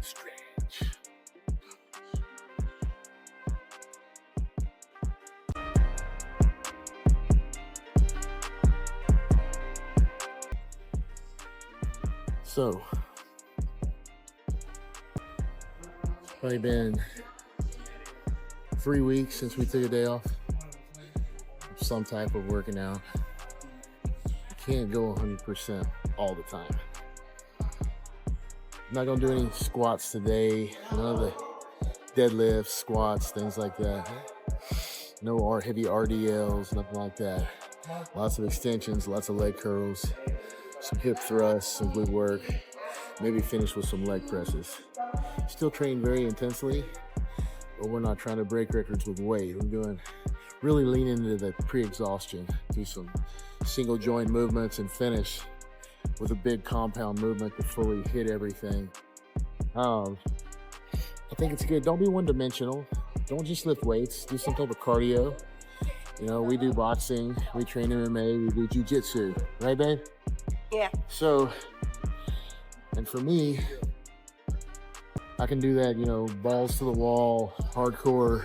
Stretch. So, it's probably been 3 weeks since we took a day off. Some type of working out. Can't go 100% all the time. I'm not gonna do any squats today. None of the deadlifts, squats, things like that. No heavy RDLs, nothing like that. Lots of extensions, lots of leg curls, some hip thrusts, some glute work. Maybe finish with some leg presses. Still train very intensely, but we're not trying to break records with weight. We're doing really lean into the pre-exhaustion, do some single joint movements and finish with a big compound movement to fully hit everything. I think it's good. Don't be one-dimensional. Don't just lift weights. Do some type of cardio. You know, we do boxing, we train MMA, we do jiu-jitsu, right, babe? Yeah. So, and for me, I can do that, you know, balls to the wall, hardcore,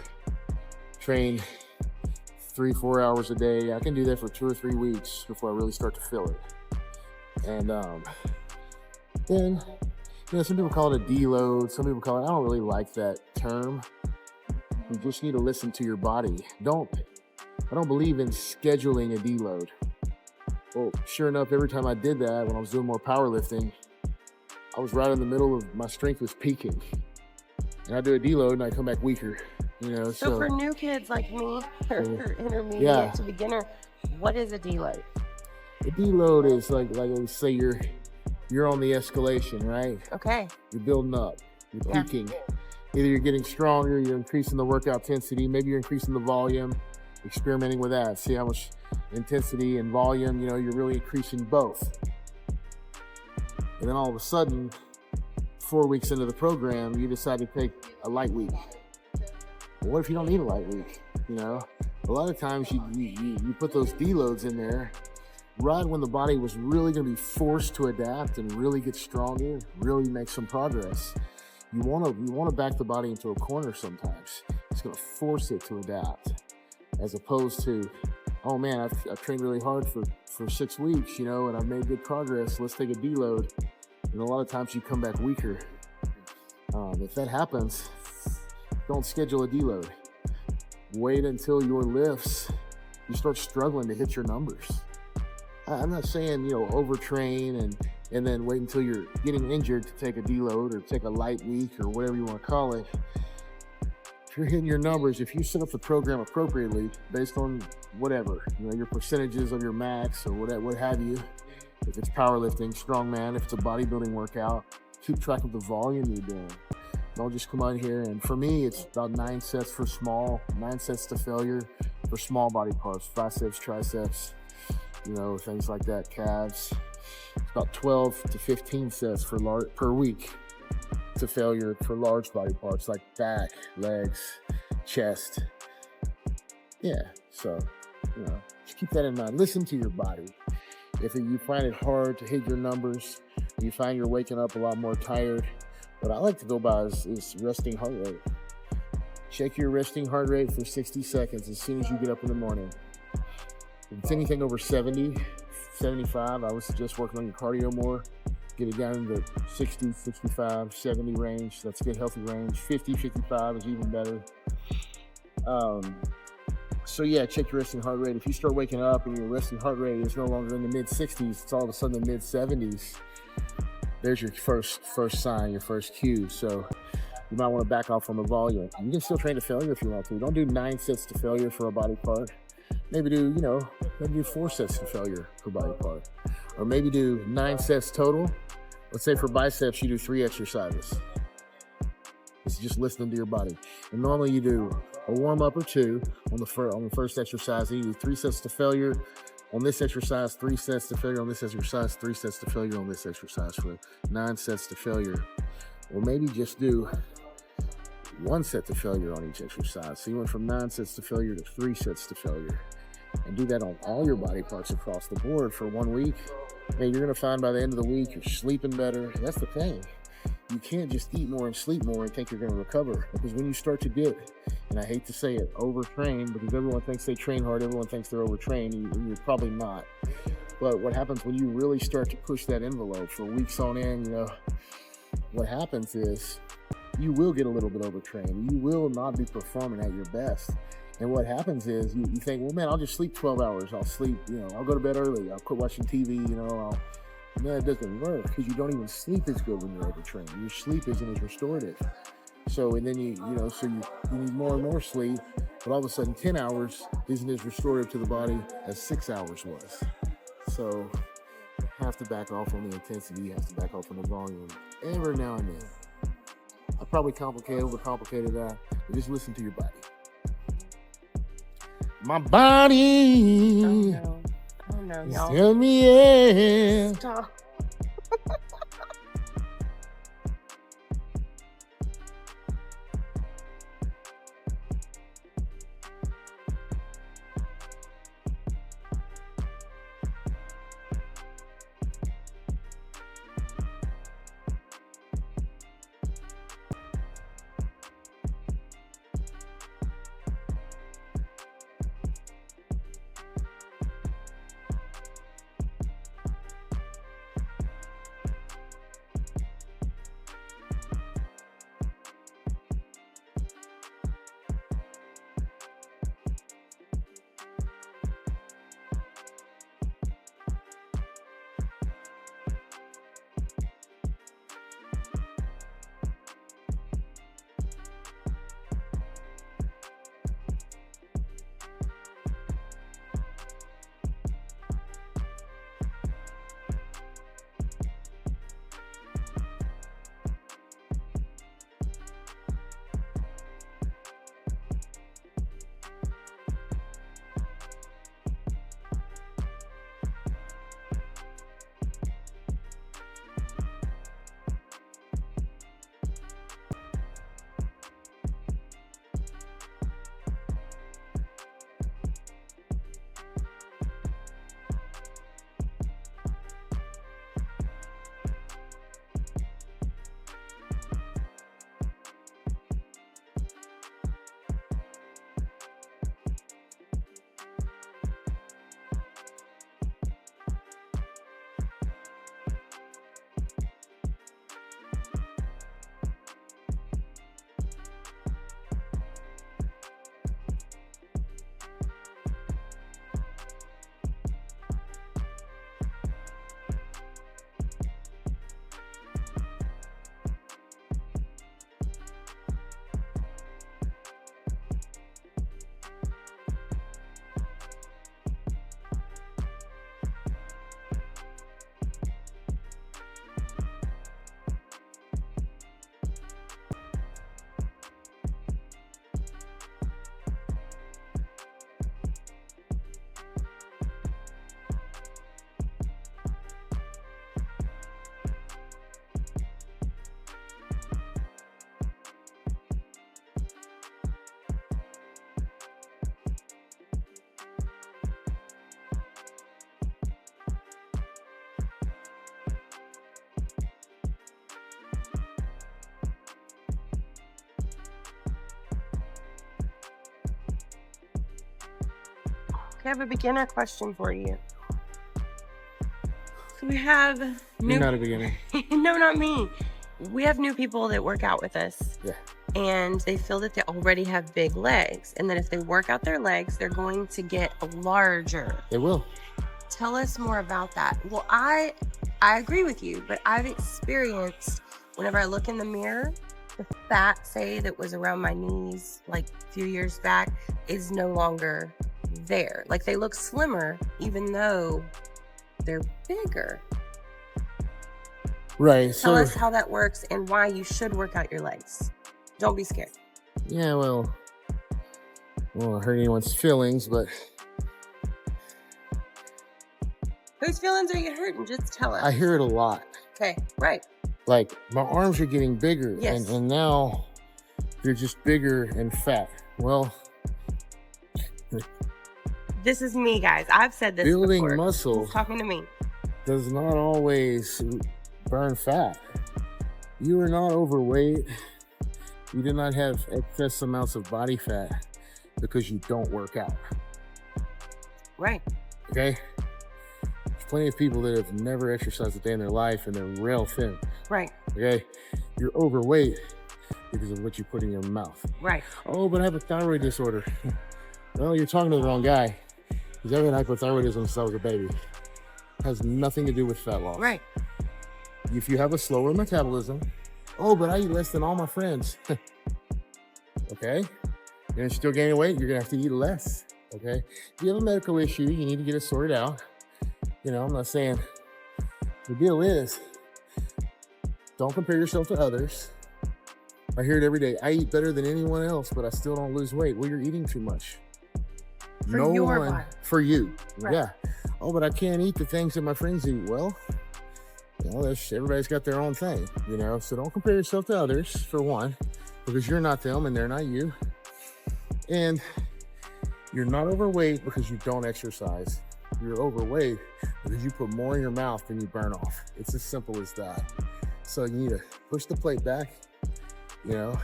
train 3-4 hours a day. I can do that for 2 or 3 weeks before I really start to feel it. And then, you know, some people call it a deload. Some people call it, I don't really like that term. You just need to listen to your body. I don't believe in scheduling a deload. Well, sure enough, every time I did that, when I was doing more powerlifting, I was right in the middle of my strength was peaking. And I do a deload and I come back weaker. You know, so for new kids like me, or intermediate to beginner, what is a deload? A deload is like let's say you're on the escalation, right? Okay. You're building up, you're peaking. Either you're getting stronger, you're increasing the workout intensity, maybe you're increasing the volume, experimenting with that. See how much intensity and volume, you know, you're really increasing both. And then all of a sudden, 4 weeks into the program, you decide to take a light week. Well, what if you don't need a light week? You know, a lot of times you put those deloads in there right when the body was really going to be forced to adapt and really get stronger, really make some progress. You want to back the body into a corner sometimes. It's going to force it to adapt, as opposed to, oh man, I've trained really hard for 6 weeks, you know, and I've made good progress. Let's take a deload. And a lot of times you come back weaker. If that happens, don't schedule a deload. Wait until your lifts, you start struggling to hit your numbers. I'm not saying, you know, overtrain and then wait until you're getting injured to take a deload or take a light week or whatever you want to call it. If you're hitting your numbers, if you set up the program appropriately based on whatever, you know, your percentages of your max or what have you, if it's powerlifting, strongman, if it's a bodybuilding workout, keep track of the volume you're doing. Don't just come out here, and for me, it's about 9 sets for small, 9 sets to failure for small body parts, biceps, triceps, you know, things like that, calves. It's about 12 to 15 sets per week to failure for large body parts like back, legs, chest. Yeah, so, you know, just keep that in mind. Listen to your body. If you find it hard to hit your numbers, you find you're waking up a lot more tired, what I like to go by is resting heart rate. Check your resting heart rate for 60 seconds as soon as you get up in the morning. If it's anything over 70, 75, I would suggest working on your cardio more. Get it down in the 60, 65, 70 range. That's a good healthy range. 50, 55 is even better. So yeah, check your resting heart rate. If you start waking up and your resting heart rate is no longer in the mid-60s, it's all of a sudden the mid-70s, there's your first sign, your first cue. So you might want to back off on the volume. You can still train to failure if you want to. Don't do 9 sets to failure for a body part. Maybe do 4 sets to failure per body part. Or maybe do 9 sets total. Let's say for biceps, you do 3 exercises. It's just listening to your body. And normally you do a warm-up or 2 on the first exercise. And you do 3 sets to failure on this exercise, 3 sets to failure on this exercise, 3 sets to failure on this exercise for 9 sets to failure. Or maybe just do 1 set to failure on each exercise. So you went from 9 sets to failure to 3 sets to failure. And do that on all your body parts across the board for 1 week. Hey, you're gonna find by the end of the week, you're sleeping better. That's the thing. you can't just eat more and sleep more and think you're going to recover, because when you start to get, and I hate to say it, overtrained, because everyone thinks they train hard, everyone thinks they're overtrained, and you're probably not. But what happens when you really start to push that envelope for weeks on end, you know, what happens is you will get a little bit overtrained. You will not be performing at your best. And what happens is you think, well, man, I'll just sleep 12 hours. I'll sleep, you know, I'll go to bed early. I'll quit watching TV, you know. No, it doesn't work, because you don't even sleep as good when you're overtrained. Your sleep isn't as restorative. So, and then you need more and more sleep, but all of a sudden 10 hours isn't as restorative to the body as 6 hours was. So you have to back off on the intensity, you have to back off on the volume every now and then. I probably overcomplicated that, but just listen to your body. My body. Oh no, y'all. Tell me, yeah. Stop. I have a beginner question for you. So we have new... You're not a beginner. No, not me. We have new people that work out with us. Yeah. And they feel that they already have big legs. And that if they work out their legs, they're going to get larger. They will. Tell us more about that. Well, I agree with you, but I've experienced whenever I look in the mirror, the fat, say, that was around my knees like a few years back is no longer there. Like, they look slimmer even though they're bigger. Right. Tell us how that works and why you should work out your legs. Don't be scared. Yeah, well, I don't want to hurt anyone's feelings, but... Whose feelings are you hurting? Just tell us. I hear it a lot. Okay, right. Like, my arms are getting bigger, yes. and now they're just bigger and fat. Well... This is me, guys. I've said this building before. muscle He's talking to me. does not always burn fat. You are not overweight. You do not have excess amounts of body fat because you don't work out. Right. Okay? There's plenty of people that have never exercised a day in their life and they're real thin. Right. Okay? You're overweight because of what you put in your mouth. Right. Oh, but I have a thyroid disorder. Well, you're talking to the wrong guy. Because I've had hypothyroidism since I was a baby. It has nothing to do with fat loss. Right. If you have a slower metabolism, oh, but I eat less than all my friends. Okay? You're still gaining weight, you're gonna have to eat less. Okay? If you have a medical issue, you need to get it sorted out. You know, I'm not saying, the deal is, don't compare yourself to others. I hear it every day. I eat better than anyone else, but I still don't lose weight. Well, you're eating too much. For your body. For you. Right. Yeah. Oh, but I can't eat the things that my friends eat. Well, you know, everybody's got their own thing, you know? So don't compare yourself to others, for one, because you're not them and they're not you. And you're not overweight because you don't exercise. You're overweight because you put more in your mouth than you burn off. It's as simple as that. So you need to push the plate back, you know?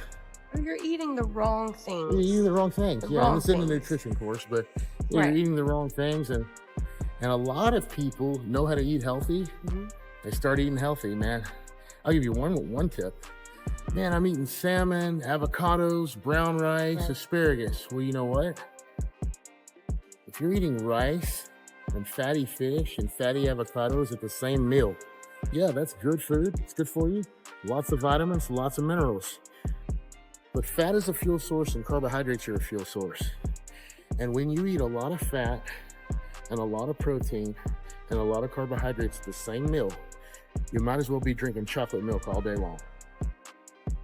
Or you're eating the wrong things. You're eating the wrong things. The Yeah, wrong it's in the things. nutrition course, but Right. you're eating the wrong things. And a lot of people know how to eat healthy. Mm-hmm. They start eating healthy, man. I'll give you one tip. Man, I'm eating salmon, avocados, brown rice, Right. asparagus. Well, you know what? If you're eating rice and fatty fish and fatty avocados at the same meal, yeah, that's good food. It's good for you. Lots of vitamins, lots of minerals. But fat is a fuel source and carbohydrates are a fuel source. And when you eat a lot of fat and a lot of protein and a lot of carbohydrates at the same meal, you might as well be drinking chocolate milk all day long.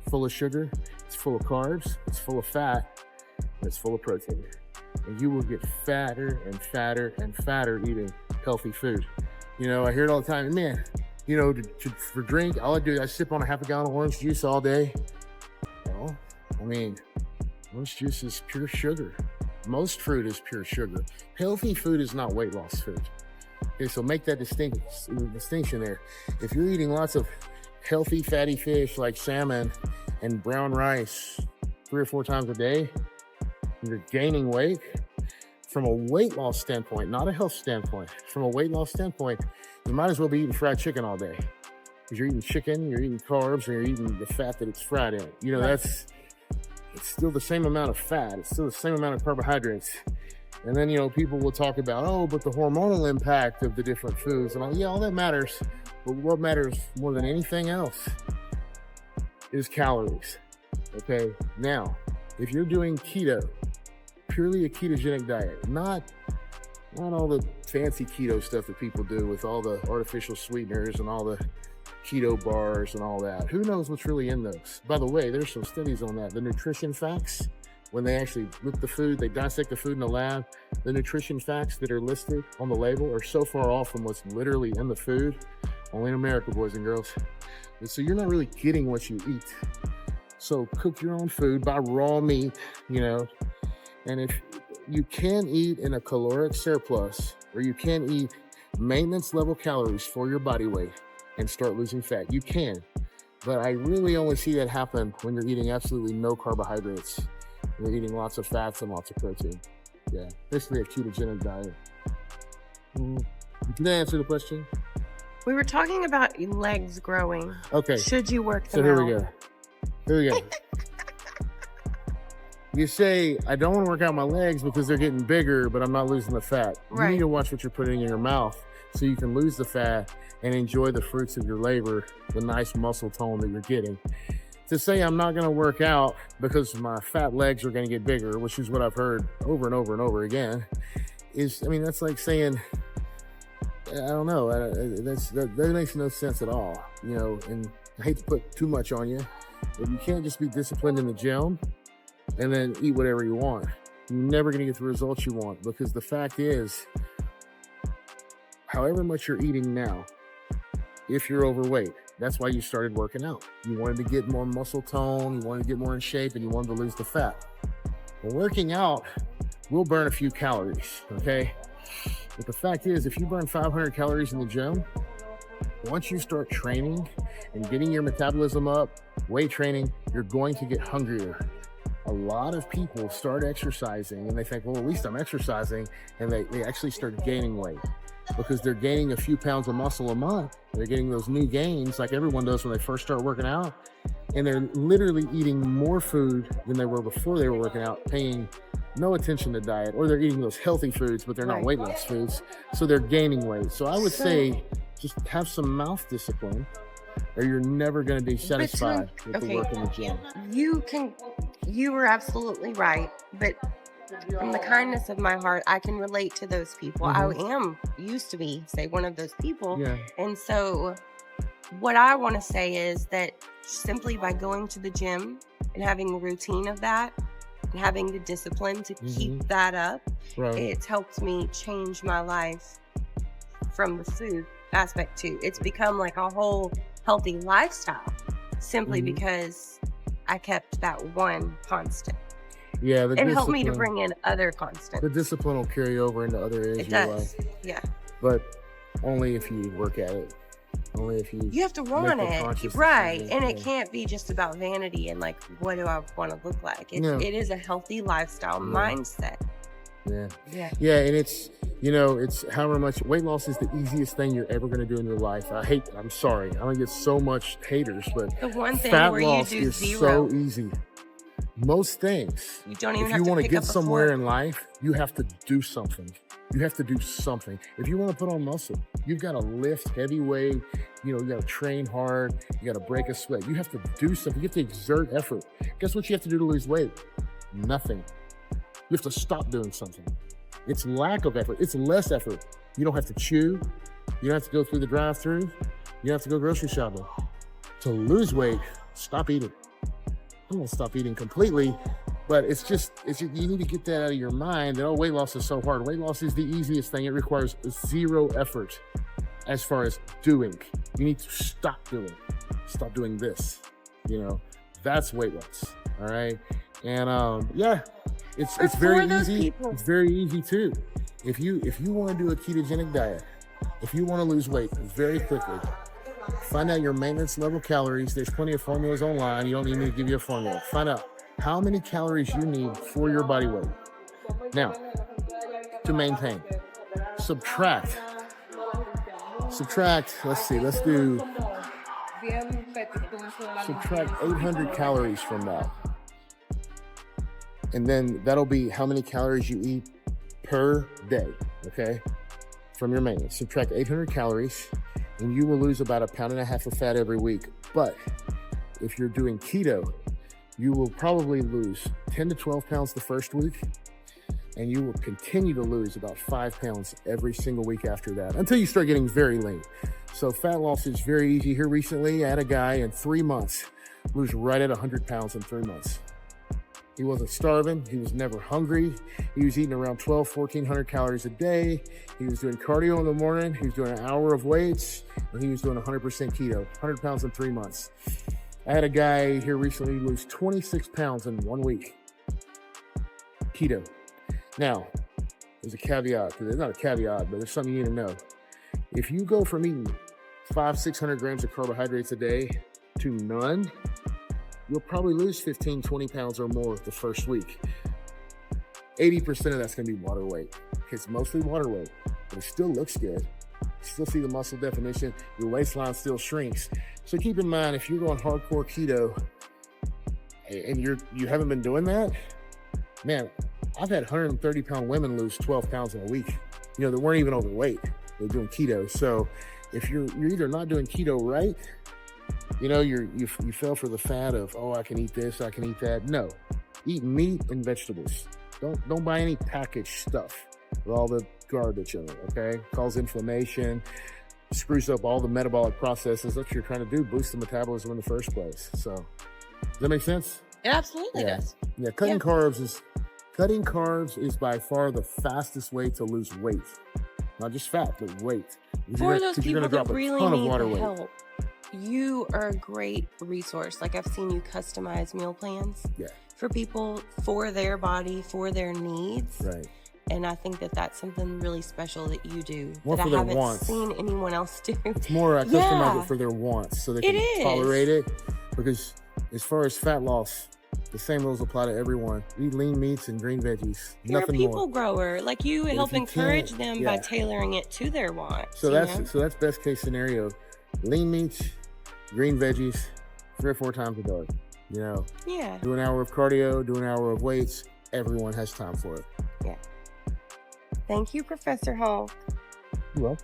Full of sugar, it's full of carbs, it's full of fat, and it's full of protein. And you will get fatter and fatter and fatter eating healthy food. You know, I hear it all the time. Man, you know, for drink, all I do is I sip on a half a gallon of orange juice all day. Well, I mean, orange juice is pure sugar. Most fruit is pure sugar. Healthy food is not weight loss food. Okay, so make that distinction there. If you're eating lots of healthy fatty fish like salmon and brown rice 3 or 4 times a day, you're gaining weight. From a weight loss standpoint, not a health standpoint, from a weight loss standpoint, you might as well be eating fried chicken all day. Because you're eating chicken, you're eating carbs, and you're eating the fat that it's fried in. You know, it's still the same amount of fat. It's still the same amount of carbohydrates. And then, you know, people will talk about, oh, but the hormonal impact of the different foods. And yeah, all that matters. But what matters more than anything else is calories. Okay? Now, if you're doing keto, purely a ketogenic diet, not all the fancy keto stuff that people do with all the artificial sweeteners and all the keto bars and all that. Who knows what's really in those? By the way, there's some studies on that. The nutrition facts, when they actually look at the food, they dissect the food in the lab, the nutrition facts that are listed on the label are so far off from what's literally in the food. Only in America, boys and girls. And so you're not really getting what you eat. So cook your own food, buy raw meat, you know. And if you can eat in a caloric surplus, or you can eat maintenance level calories for your body weight and start losing fat, you can. But I really only see that happen when you're eating absolutely no carbohydrates. You're eating lots of fats and lots of protein. Yeah, basically a ketogenic diet. Did I answer the question? We were talking about legs growing. Okay. Should you work them So here out? we go. Here we go. You say, I don't want to work out my legs because they're getting bigger, but I'm not losing the fat. You Right. need to watch what you're putting in your mouth so you can lose the fat and enjoy the fruits of your labor, the nice muscle tone that you're getting. To say I'm not going to work out because my fat legs are going to get bigger, which is what I've heard over and over and over again, is, I mean, that's like saying, I don't know, that makes no sense at all, you know, and I hate to put too much on you, but you can't just be disciplined in the gym and then eat whatever you want. You're never going to get the results you want, because the fact is, however much you're eating now, if you're overweight, that's why you started working out. You wanted to get more muscle tone, you wanted to get more in shape, and you wanted to lose the fat. Well, working out will burn a few calories, okay? But the fact is, if you burn 500 calories in the gym, Once you start training and getting your metabolism up, weight training, you're going to get hungrier. A lot of people start exercising and they think, well, at least I'm exercising, and they actually start gaining weight because they're gaining a few pounds of muscle a month. They're getting those new gains like everyone does when they first start working out, and they're literally eating more food than they were before they were working out, paying no attention to diet, or they're eating those healthy foods, but they're not weight loss foods, so they're gaining weight. So I would say just have some mouth discipline, or you're never going to be satisfied with the work in the gym. You were absolutely right, but from the kindness of my heart, I can relate to those people. I used to be, say, one of those people. Yeah. And so what I want to say is that simply by going to the gym and having a routine of that, and having the discipline to keep that up, it's helped me change my life from the food aspect too. It's become like a whole healthy lifestyle simply because I kept that one constant. Yeah, it helped me to bring in other constants. The discipline will carry over into other areas of your life. Yeah. But only if you work at it. Only if you have to want it, right? And it can't be just about vanity and like, what do I want to look like? It is a healthy lifestyle mindset. Yeah, and it's, it's however much weight loss is the easiest thing you're ever going to do in your life. I'm sorry, I'm gonna get so much haters, but the one thing fat where loss you do is zero. so easy. Most things, you don't even if have you to want to pick get up a somewhere fork. in life, you have to do something. You have to do something. If you want to put on muscle, you've got to lift heavy weight. You got to train hard. You got to break a sweat. You have to do something. You have to exert effort. Guess what you have to do to lose weight? Nothing. You have to stop doing something. It's lack of effort. It's less effort. You don't have to chew. You don't have to go through the drive-thru. You don't have to go grocery shopping. To lose weight, stop eating. I won't stop eating completely, but it's just you need to get that out of your mind that, weight loss is so hard. Weight loss is the easiest thing. It requires zero effort as far as doing. You need to stop doing this. That's weight loss. All right. And it's very easy. It's very easy too. If you want to do a ketogenic diet, if you want to lose weight very quickly, find out your maintenance level calories. There's plenty of formulas online. You don't need me to give you a formula. Find out how many calories you need for your body weight. Now, to maintain, subtract. Let's see, subtract 800 calories from that. And then that'll be how many calories you eat per day, okay? From your maintenance. Subtract 800 calories, and you will lose about 1.5 pounds of fat every week. But if you're doing keto, you will probably lose 10 to 12 pounds the first week, and you will continue to lose about 5 pounds every single week after that until you start getting very lean. So fat loss is very easy. Here recently, I had a guy in 3 months lose right at 100 pounds in 3 months. He wasn't starving. He was never hungry. He was eating around 1,400 calories a day. He was doing cardio in the morning. He was doing an hour of weights, and he was doing 100% keto, 100 pounds in 3 months. I had a guy here recently lose 26 pounds in 1 week. Keto. Now, there's a caveat. There's not a caveat, but there's something you need to know. If you go from eating 500-600 grams of carbohydrates a day to none, you'll probably lose 15, 20 pounds or more the first week. 80% of that's going to be water weight. It's mostly water weight, but it still looks good. You still see the muscle definition. Your waistline still shrinks. So keep in mind, if you're going hardcore keto and you haven't been doing that, man, I've had 130-pound women lose 12 pounds in a week. They weren't even overweight. They're doing keto. So if you're either not doing keto right, you fell for the fad of, I can eat this, I can eat that. No, eat meat and vegetables. Don't buy any packaged stuff with all the garbage in it, okay? Causes inflammation, screws up all the metabolic processes. That's what you're trying to do, boost the metabolism in the first place. So, does that make sense? It absolutely does. Yeah, cutting carbs is by far the fastest way to lose weight. Not just fat, but weight. For those people that really need the help, you are a great resource. Like, I've seen you customize meal plans for people, for their body, for their needs. Right. And I think that that's something really special that you do More that for I their haven't wants. seen anyone else do. It's more I customize it for their wants so they It can is. tolerate it. Because as far as fat loss, the same rules apply to everyone. Eat lean meats and green veggies. You're Nothing a people more. grower. Like you But help if you encourage can't- them yeah. by tailoring it to their wants. So you know? that's best case scenario. Lean meats, green veggies, 3 or 4 times a day. You know, Yeah. do an hour of cardio, do an hour of weights. Everyone has time for it. Yeah. Thank you, Professor Hall. You will.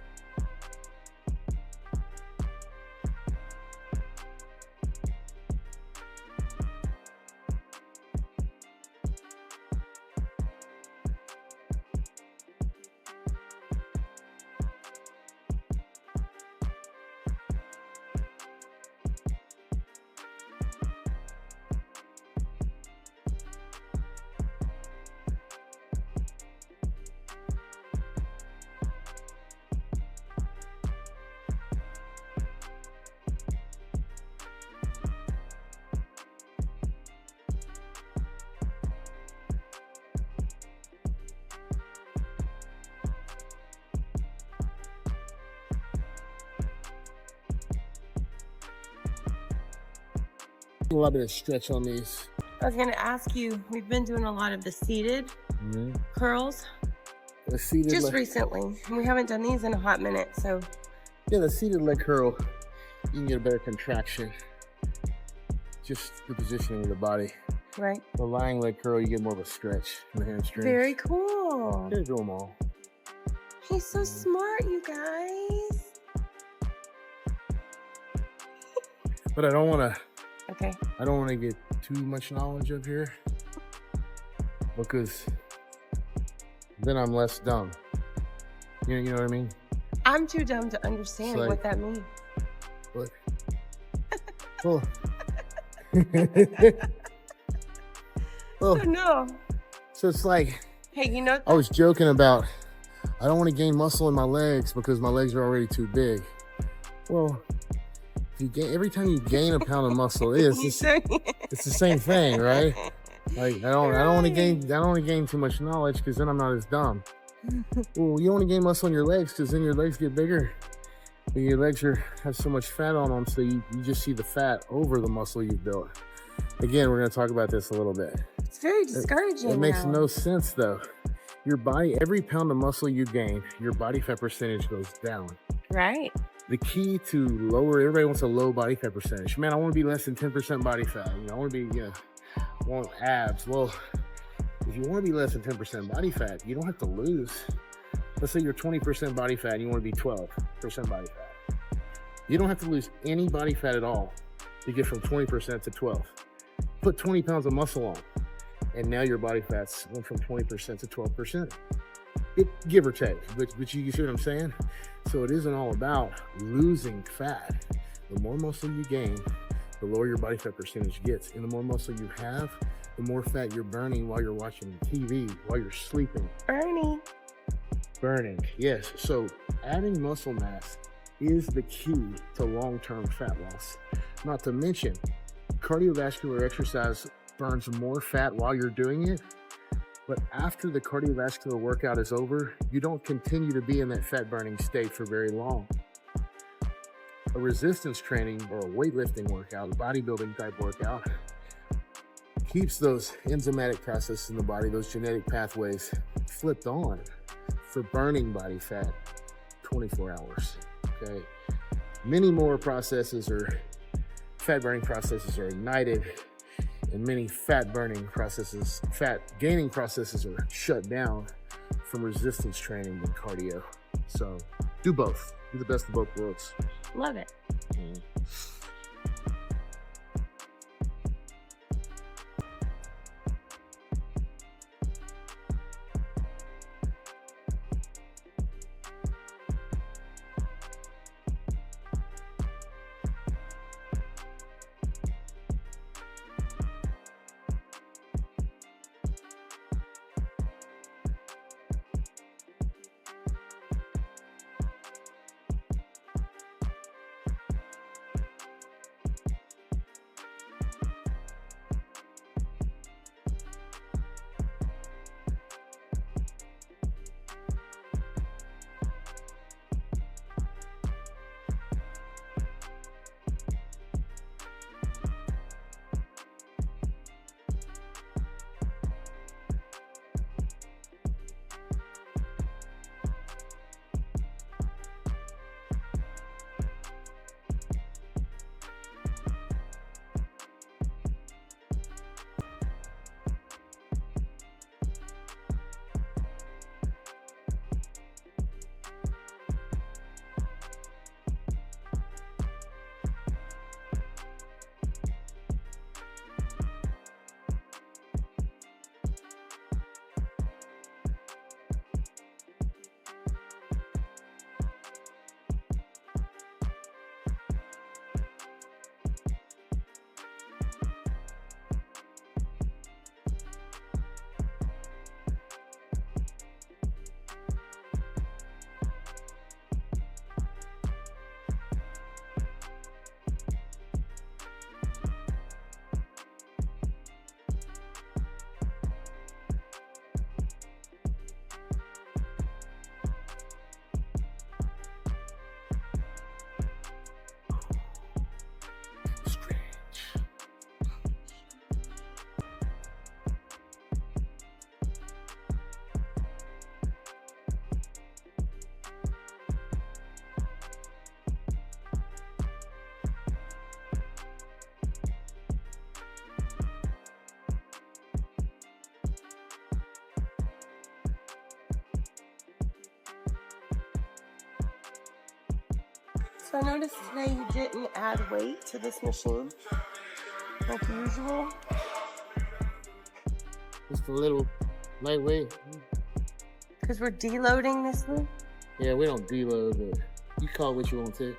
A little bit of stretch on these. I was going to ask you, we've been doing a lot of the seated curls The seated just leg, recently. We haven't done these in a hot minute, so yeah, the seated leg curl, you can get a better contraction. Just the positioning of the body. right. The lying leg curl, you get more of a stretch in the hamstrings. Very cool. Yeah, do them all. He's so smart, you guys. But I don't want Okay. to get too much knowledge up here because then I'm less dumb. You know what I mean? I'm too dumb to understand It's like- what that means. What? Oh. Oh, Oh, no. so it's like Hey, you know, I was joking about I don't want to gain muscle in my legs because my legs are already too big. Well, if you gain, every time you gain a pound of muscle, it's the same thing, right? Like I don't want to gain too much knowledge because then I'm not as dumb. Well, you don't want to gain muscle in your legs because then your legs get bigger. And your legs have so much fat on them, so you just see the fat over the muscle you built. Again, we're going to talk about this a little bit. It's very discouraging. It makes now. no sense though. Your body, every pound of muscle you gain, your body fat percentage goes down. Right. The key to lower, everybody wants a low body fat percentage. Man, I want to be less than 10% body fat. I want to be, I want abs. Well, if you want to be less than 10% body fat, you don't have to lose. Let's say you're 20% body fat and you want to be 12% body fat. You don't have to lose any body fat at all to get from 20% to 12. Put 20 pounds of muscle on, and now your body fat's went from 20% to 12%. Give or take, but you see what I'm saying? So it isn't all about losing fat. The more muscle you gain, the lower your body fat percentage gets. And the more muscle you have, the more fat you're burning while you're watching TV, while you're sleeping. Burning, yes. So adding muscle mass is the key to long-term fat loss. Not to mention, cardiovascular exercise burns more fat while you're doing it, but after the cardiovascular workout is over, you don't continue to be in that fat burning state for very long. A resistance training or a weightlifting workout, a bodybuilding type workout, keeps those enzymatic processes in the body, those genetic pathways flipped on for burning body fat 24 hours, okay? Many more processes or fat burning processes are ignited, and many fat burning processes, fat gaining processes are shut down from resistance training and cardio. So do both. Do the best of both worlds. Love it. So I noticed today you didn't add weight to this machine like usual. Just a little lightweight. Because we're deloading this one. Yeah, we don't deload, but you call it what you want to.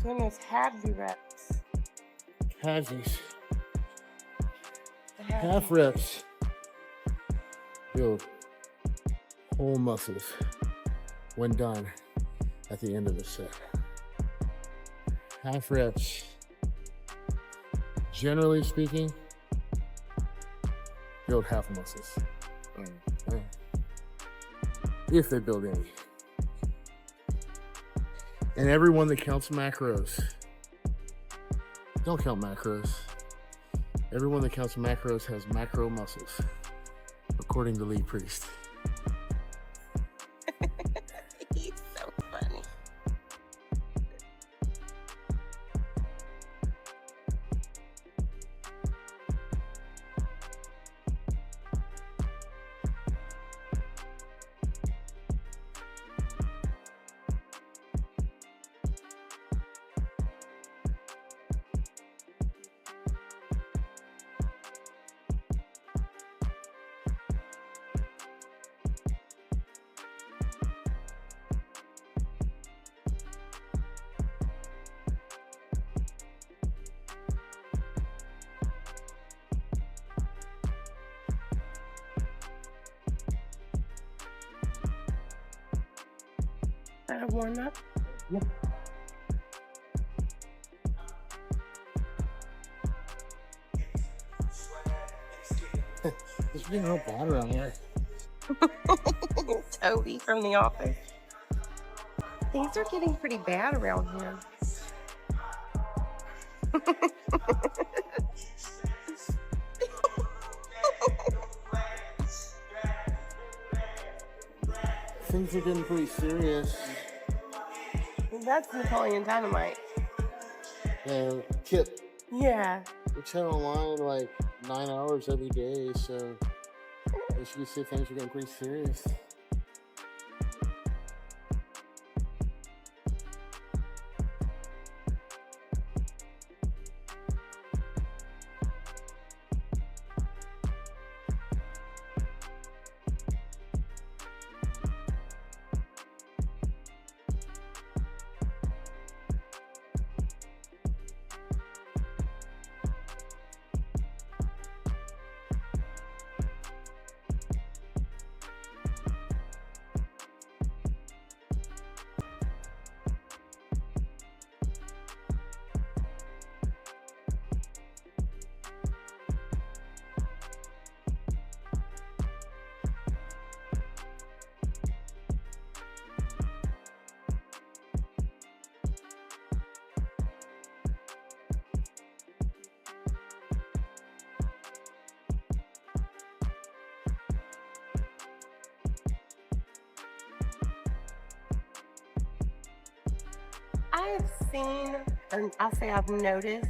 Doing those halvesy reps. Halvesies. Half reps build whole muscles when done at the end of the set. Half reps, generally speaking, build half muscles. If they build any. And everyone that counts macros, don't count macros. Everyone that counts macros has macro muscles, according to Lee Priest. He's so funny. That a warm up? Yep. It's getting real bad around here. Toby from the office. Things are getting pretty bad around here. Things are getting pretty serious. That's Napoleon Dynamite. And Kip, Yeah. we chat online like 9 hours every day, so I guess you could say things are getting pretty serious. I have seen, or I'll say I've noticed,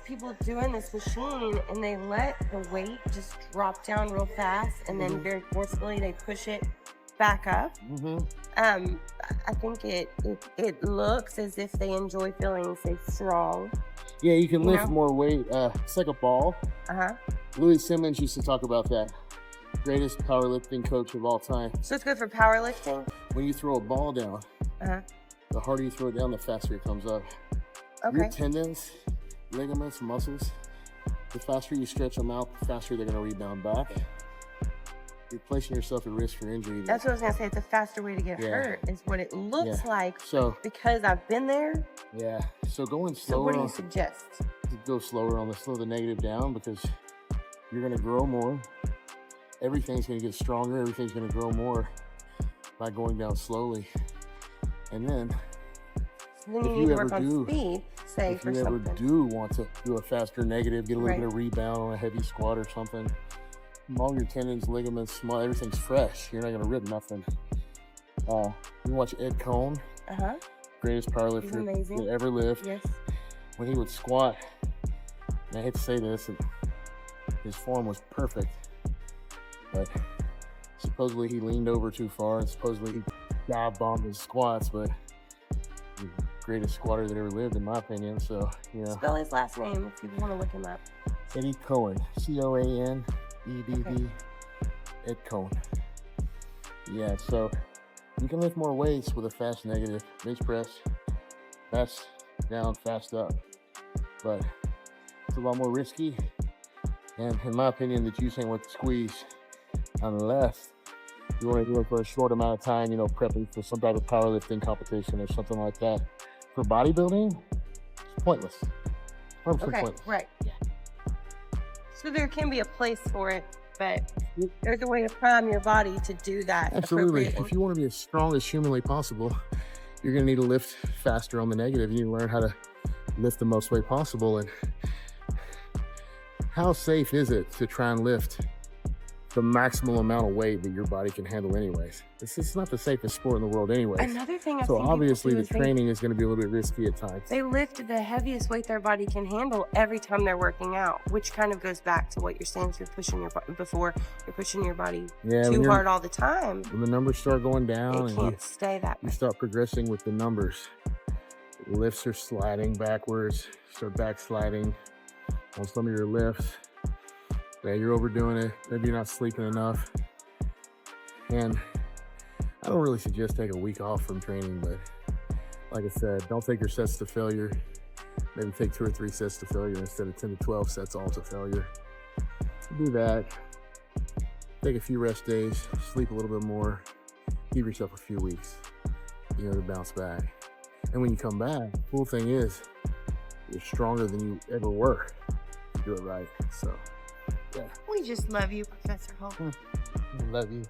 people doing this machine and they let the weight just drop down real fast and then very forcefully they push it back up. I think it looks as if they enjoy feeling, say, strong. Yeah, you can lift know? more weight. It's like a ball. Louis Simmons used to talk about that. Greatest powerlifting coach of all time. So it's good for powerlifting? When you throw a ball down, the harder you throw it down, the faster it comes up. Okay. Your tendons, ligaments, muscles, the faster you stretch them out, the faster they're going to rebound back. You're placing yourself at risk for injury. That's what I was going to say. It's a faster way to get hurt is what it looks like. So, because I've been there. Yeah. So going slower. So what do you suggest? Go slower on slow the negative down, because you're going to grow more. Everything's going to get stronger. Everything's going to grow more by going down slowly. And then, then you need to work on speed, say, if you ever do want to do a faster negative, get a little bit of rebound on a heavy squat or something, all your tendons, ligaments, everything's fresh. You're not going to rip nothing. You watch Ed Cohn, greatest powerlifter that ever lived. Yes. When he would squat, and I hate to say this, his form was perfect, but supposedly he leaned over too far, and supposedly he dive bombed his squats, but the greatest squatter that ever lived, in my opinion. So, you know. Spell his last name if you want to look him up. Eddie Cohen, Coanedbb, Ed Cohn. Yeah, so you can lift more weights with a fast negative, bench press, fast down, fast up, but it's a lot more risky, and in my opinion, the juice ain't worth the squeeze unless you want to do it for a short amount of time, you know, prepping for some type of powerlifting competition or something like that. For bodybuilding, it's pointless. 100% pointless. Right. Yeah. So there can be a place for it, but there's a way to prime your body to do that. Absolutely. If you want to be as strong as humanly possible, you're going to need to lift faster on the negative. You need to learn how to lift the most weight possible. And how safe is it to try and lift the maximum amount of weight that your body can handle anyways? It's not the safest sport in the world anyways. Another thing so obviously the training is going to be a little bit risky at times. They lift the heaviest weight their body can handle every time they're working out, which kind of goes back to what you're saying. If you're pushing your body too hard all the time, when the numbers start going down, it can't stay that way. You start progressing with the numbers. Lifts are sliding backwards, start backsliding on some of your lifts. Yeah, you're overdoing it. Maybe you're not sleeping enough. And I don't really suggest take a week off from training, but like I said, don't take your sets to failure. Maybe take 2 or 3 sets to failure instead of 10 to 12 sets all to failure. Do that. Take a few rest days, sleep a little bit more, give yourself a few weeks, you know, to bounce back. And when you come back, the cool thing is you're stronger than you ever were if you do it right. So, yeah. We just love you, Professor Holt. Love you.